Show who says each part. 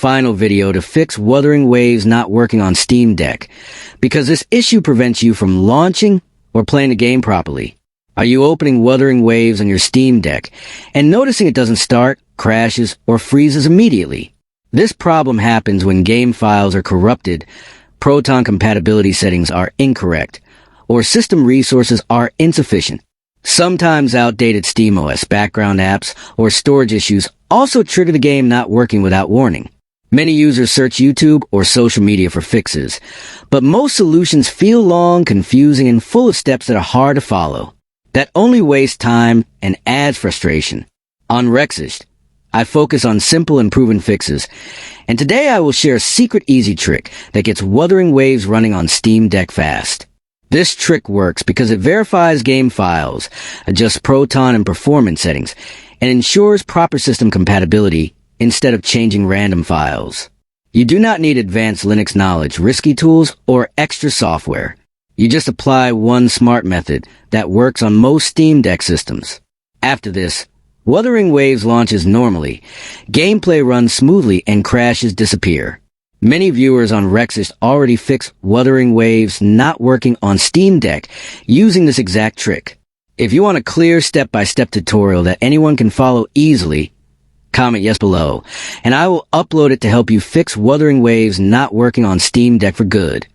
Speaker 1: final video to fix Wuthering Waves not working on Steam Deck, because this issue prevents you from launching or playing the game properly. Are you opening Wuthering Waves on your Steam Deck and noticing it doesn't start, crashes, or freezes immediately? This problem happens when game files are corrupted, Proton compatibility settings are incorrect, or system resources are insufficient. Sometimes outdated SteamOS background apps or storage issues also trigger the game not working without warning. Many users search YouTube or social media for fixes, but most solutions feel long, confusing, and full of steps that are hard to follow. That only wastes time and adds frustration. On Rexist, I focus on simple and proven fixes, and today I will share a secret easy trick that gets Wuthering Waves running on Steam Deck fast. This trick works because it verifies game files, adjusts Proton and performance settings, and ensures proper system compatibility instead of changing random files. You do not need advanced Linux knowledge, risky tools, or extra software. You just apply one smart method that works on most Steam Deck systems. After this, Wuthering Waves launches normally, gameplay runs smoothly, and crashes disappear. Many viewers on Rexist already fixed Wuthering Waves not working on Steam Deck using this exact trick. If you want a clear step-by-step tutorial that anyone can follow easily, comment yes below, and I will upload it to help you fix Wuthering Waves not working on Steam Deck for good.